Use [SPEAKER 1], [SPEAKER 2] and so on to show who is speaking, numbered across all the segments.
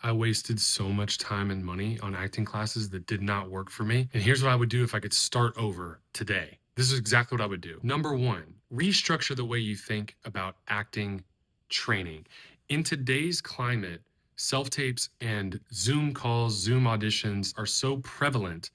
[SPEAKER 1] I wasted so much time and money on acting classes that did not work for me. And here's what I would do if I could start over today. This is exactly what I would do. Number one, restructure the way you think about acting training. In today's climate, self tapes and Zoom calls, Zoom auditions are so prevalent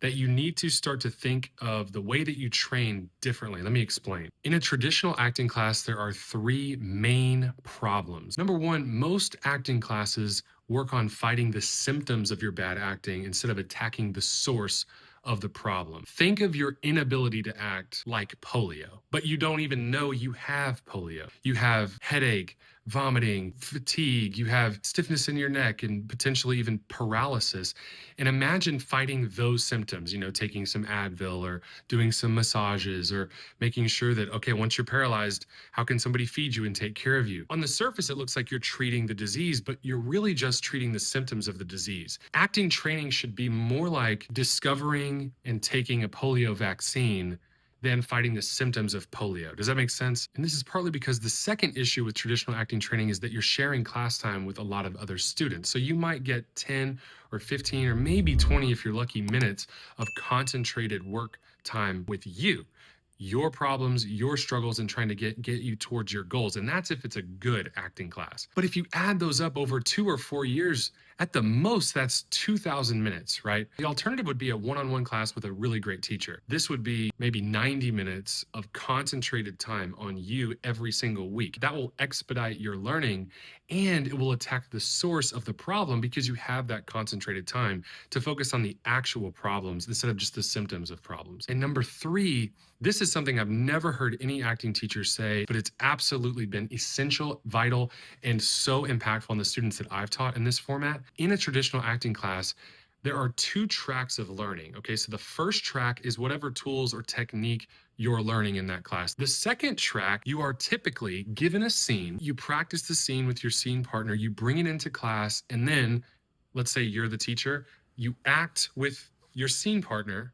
[SPEAKER 1] that you need to start to think of the way that you train differently. Let me explain. In a traditional acting class, there are three main problems. Number one, most acting classes work on fighting the symptoms of your bad acting instead of attacking the source of the problem. Think of your inability to act like polio, but you don't even know you have polio. You have headache, vomiting, fatigue, you have stiffness in your neck, and potentially even paralysis. And imagine fighting those symptoms, taking some Advil or doing some massages or making sure that, okay, once you're paralyzed, how can somebody feed you and take care of you? On the surface, it looks like you're treating the disease, but you're really just treating the symptoms of the disease. Acting training should be more like discovering and taking a polio vaccine than fighting the symptoms of polio. Does that make sense? And this is partly because the second issue with traditional acting training is that you're sharing class time with a lot of other students. So you might get 10 or 15 or maybe 20, if you're lucky, minutes of concentrated work time with you, your problems, your struggles, and trying to get you towards your goals. And that's if it's a good acting class. But if you add those up over 2 or 4 years, at the most, that's 2,000 minutes, right? The alternative would be a one-on-one class with a really great teacher. This would be maybe 90 minutes of concentrated time on you every single week. That will expedite your learning, and it will attack the source of the problem because you have that concentrated time to focus on the actual problems instead of just the symptoms of problems. And number three, this is something I've never heard any acting teacher say, but it's absolutely been essential, vital, and so impactful on the students that I've taught in this format. In a traditional acting class, there are two tracks of learning. Okay, so the first track is whatever tools or technique you're learning in that class. The second track, you are typically given a scene, you practice the scene with your scene partner, you bring it into class, and then let's say you're the teacher, you act with your scene partner,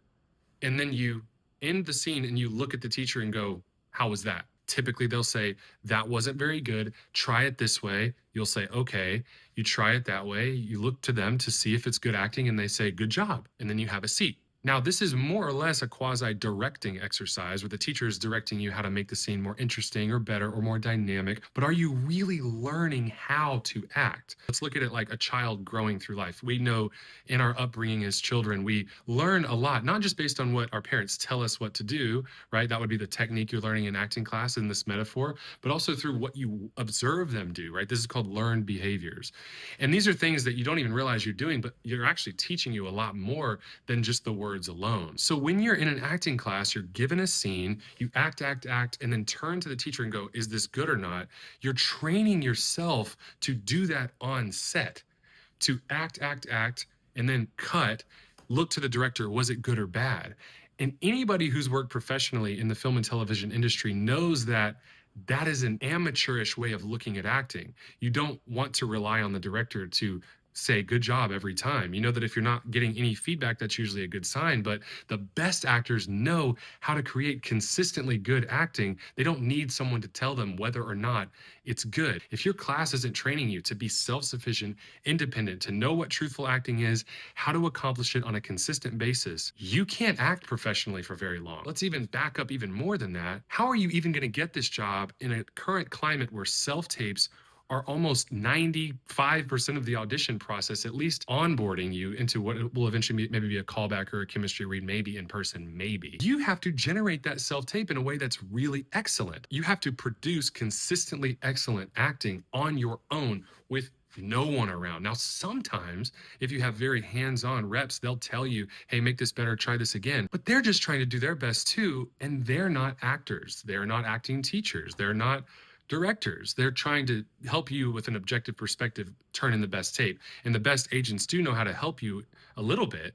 [SPEAKER 1] and then you end the scene and you look at the teacher and go, how was that? Typically they'll say, that wasn't very good. Try it this way. You'll say, okay. You try it that way. You look to them to see if it's good acting and they say, good job. And then you have a seat. Now, this is more or less a quasi-directing exercise where the teacher is directing you how to make the scene more interesting or better or more dynamic. But are you really learning how to act? Let's look at it like a child growing through life. We know in our upbringing as children, we learn a lot, not just based on what our parents tell us what to do, right? That would be the technique you're learning in acting class in this metaphor, but also through what you observe them do, right? This is called learned behaviors. And these are things that you don't even realize you're doing, but you're actually teaching you a lot more than just the words alone. So when you're in an acting class, you're given a scene, you act, and then turn to the teacher and go, is this good or not? You're training yourself to do that on set, to act, and then cut, look to the director, was it good or bad? And anybody who's worked professionally in the film and television industry knows that that is an amateurish way of looking at acting. You don't want to rely on the director to say good job every time. You know that if you're not getting any feedback, that's usually a good sign, but the best actors know how to create consistently good acting. They don't need someone to tell them whether or not it's good. If your class isn't training you to be self-sufficient, independent, to know what truthful acting is, how to accomplish it on a consistent basis, you can't act professionally for very long. Let's even back up even more than that. How are you even going to get this job in a current climate where self-tapes are almost 95% of the audition process, at least onboarding you into what will eventually be, maybe be a callback or a chemistry read, maybe in person, maybe. You have to generate that self-tape in a way that's really excellent. You have to produce consistently excellent acting on your own with no one around. Now, sometimes if you have very hands-on reps, they'll tell you, hey, make this better, try this again. But they're just trying to do their best too, and they're not actors. They're not acting teachers. They're not directors. They're trying to help you with an objective perspective, turn in the best tape. And the best agents do know how to help you a little bit,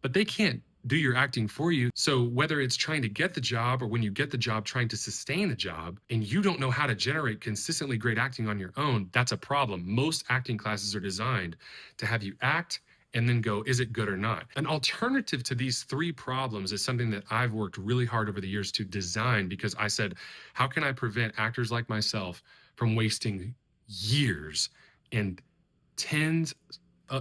[SPEAKER 1] but they can't do your acting for you. So whether it's trying to get the job or when you get the job, trying to sustain the job, and you don't know how to generate consistently great acting on your own, that's a problem. Most acting classes are designed to have you act and then go, is it good or not? An alternative to these three problems is something that I've worked really hard over the years to design, because I said, how can I prevent actors like myself from wasting years and tens,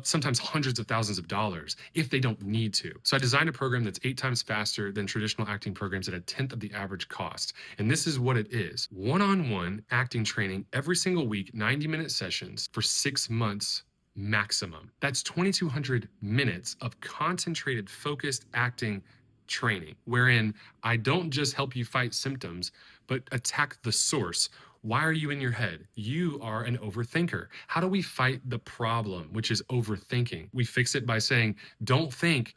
[SPEAKER 1] sometimes hundreds of thousands of dollars if they don't need to. So I designed a program that's 8 times faster than traditional acting programs at a tenth of the average cost. And this is what it is: one-on-one acting training every single week, 90-minute sessions for 6 months maximum. That's 2,200 minutes of concentrated, focused acting training, wherein I don't just help you fight symptoms, but attack the source. Why are you in your head? You are an overthinker. How do we fight the problem, which is overthinking? We fix it by saying, don't think,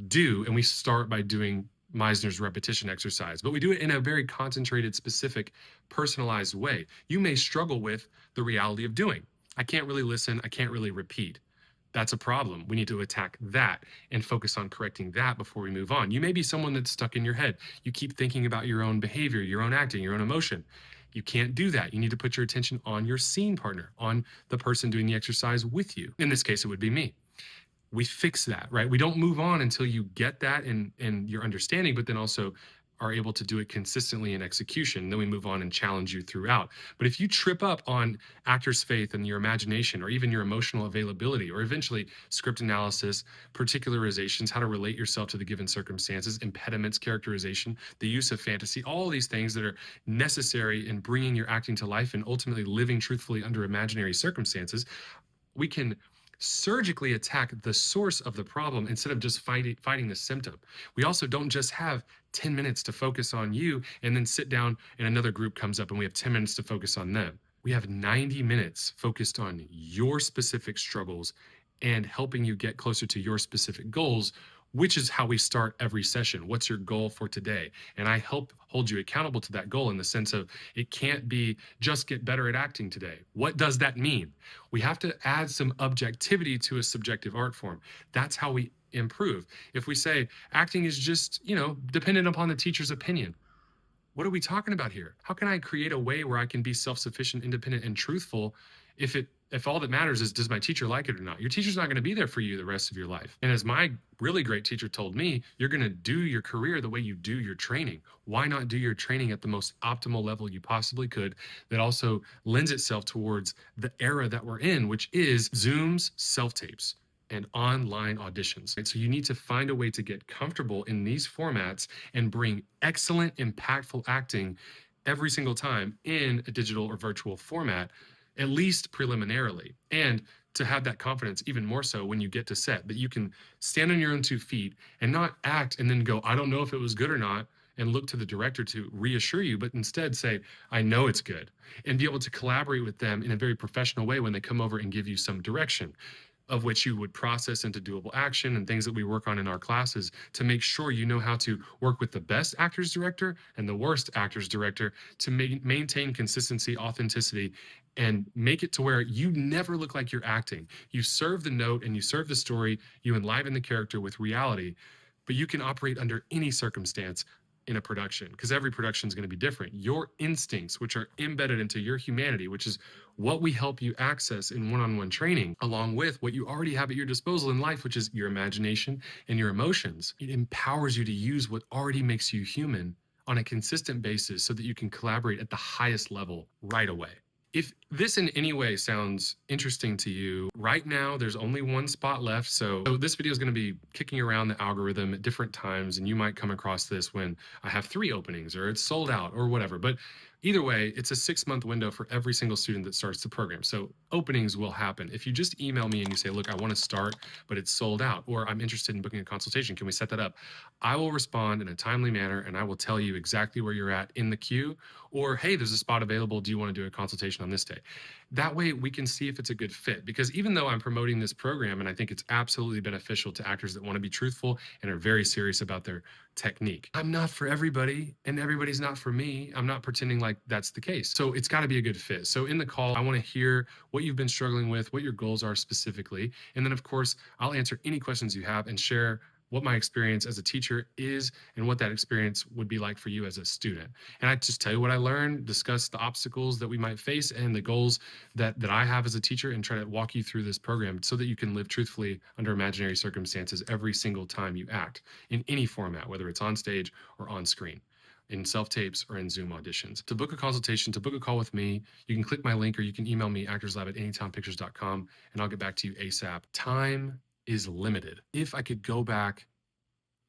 [SPEAKER 1] do. And we start by doing Meisner's repetition exercise, but we do it in a very concentrated, specific, personalized way. You may struggle with the reality of doing. I can't really listen. I can't really repeat. That's a problem. We need to attack that and focus on correcting that before we move on. You may be someone that's stuck in your head. You keep thinking about your own behavior, your own acting, your own emotion. You can't do that. You need to put your attention on your scene partner, on the person doing the exercise with you. In this case, it would be me. We fix that, right? We don't move on until you get that and your understanding, but then also are able to do it consistently in execution. Then we move on and challenge you throughout. But if you trip up on actor's faith and your imagination, or even your emotional availability, or eventually script analysis, particularizations, how to relate yourself to the given circumstances, impediments, characterization, the use of fantasy, all these things that are necessary in bringing your acting to life and ultimately living truthfully under imaginary circumstances, we can surgically attack the source of the problem instead of just fighting the symptom. We also don't just have 10 minutes to focus on you and then sit down and another group comes up and we have 10 minutes to focus on them. We have 90 minutes focused on your specific struggles and helping you get closer to your specific goals, which is how we start every session. What's your goal for today? And I help hold you accountable to that goal in the sense of it can't be just get better at acting today. What does that mean? We have to add some objectivity to a subjective art form. That's how we improve. If we say acting is just, dependent upon the teacher's opinion, what are we talking about here? How can I create a way where I can be self-sufficient, independent, and truthful if all that matters is, does my teacher like it or not? Your teacher's not going to be there for you the rest of your life. And as my really great teacher told me, you're going to do your career the way you do your training. Why not do your training at the most optimal level you possibly could that also lends itself towards the era that we're in, which is Zooms, self-tapes, and online auditions. Right? So you need to find a way to get comfortable in these formats and bring excellent, impactful acting every single time in a digital or virtual format, at least preliminarily. And to have that confidence even more so when you get to set, that you can stand on your own 2 feet and not act and then go, I don't know if it was good or not, and look to the director to reassure you, but instead say, I know it's good, and be able to collaborate with them in a very professional way when they come over and give you some direction, of which you would process into doable action and things that we work on in our classes to make sure you know how to work with the best actor's director and the worst actor's director to maintain consistency, authenticity, and make it to where you never look like you're acting. You serve the note and you serve the story, you enliven the character with reality, but you can operate under any circumstance in a production, because every production is going to be different. Your instincts, which are embedded into your humanity, which is what we help you access in one-on-one training, along with what you already have at your disposal in life, which is your imagination and your emotions. It empowers you to use what already makes you human on a consistent basis so that you can collaborate at the highest level right away. If this in any way sounds interesting to you, right now there's only 1 spot left. So this video is going to be kicking around the algorithm at different times, and you might come across this when I have 3 openings or it's sold out or whatever. But either way, it's a 6-month window for every single student that starts the program. So openings will happen. If you just email me and you say, look, I want to start, but it's sold out, or I'm interested in booking a consultation, can we set that up? I will respond in a timely manner and I will tell you exactly where you're at in the queue, or, hey, there's a spot available. Do you want to do a consultation on this day? That way we can see if it's a good fit, because even though I'm promoting this program and I think it's absolutely beneficial to actors that want to be truthful and are very serious about their technique, I'm not for everybody and everybody's not for me. I'm not pretending like that's the case. So it's got to be a good fit. So in the call, I want to hear what you've been struggling with, what your goals are specifically. And then of course, I'll answer any questions you have and share what my experience as a teacher is and what that experience would be like for you as a student. And I just tell you what I learned, discuss the obstacles that we might face and the goals that I have as a teacher, and try to walk you through this program so that you can live truthfully under imaginary circumstances every single time you act in any format, whether it's on stage or on screen. in self-tapes or in Zoom auditions. To book a consultation, to book a call with me, you can click my link or you can email me actorslab@anytownpictures.com and I'll get back to you ASAP. Time is limited. If I could go back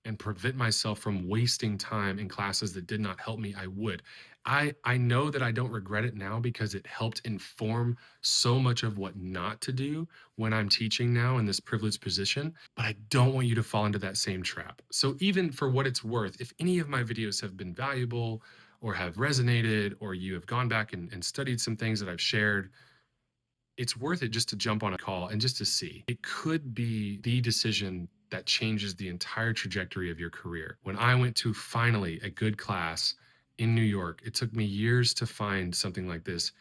[SPEAKER 1] and prevent myself from wasting time in classes that did not help me, I would. I know that I don't regret it now because it helped inform so much of what not to do when I'm teaching now in this privileged position, but I don't want you to fall into that same trap. So even for what it's worth, if any of my videos have been valuable or have resonated, or you have gone back and studied some things that I've shared, it's worth it just to jump on a call and just to see. It could be the decision that changes the entire trajectory of your career. When I went to finally a good class in New York, it took me years to find something like this.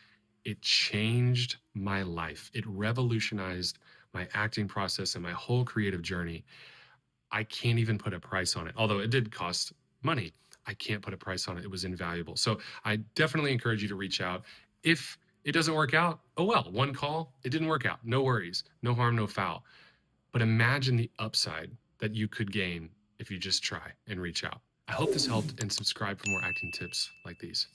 [SPEAKER 1] It changed my life. It revolutionized my acting process and my whole creative journey. I can't even put a price on it, although it did cost money. I can't put a price on it. It was invaluable. So I definitely encourage you to reach out. If it doesn't work out, oh well, one call, it didn't work out. No worries, no harm, no foul. But imagine the upside that you could gain if you just try and reach out. I hope this helped, and subscribe for more acting tips like these.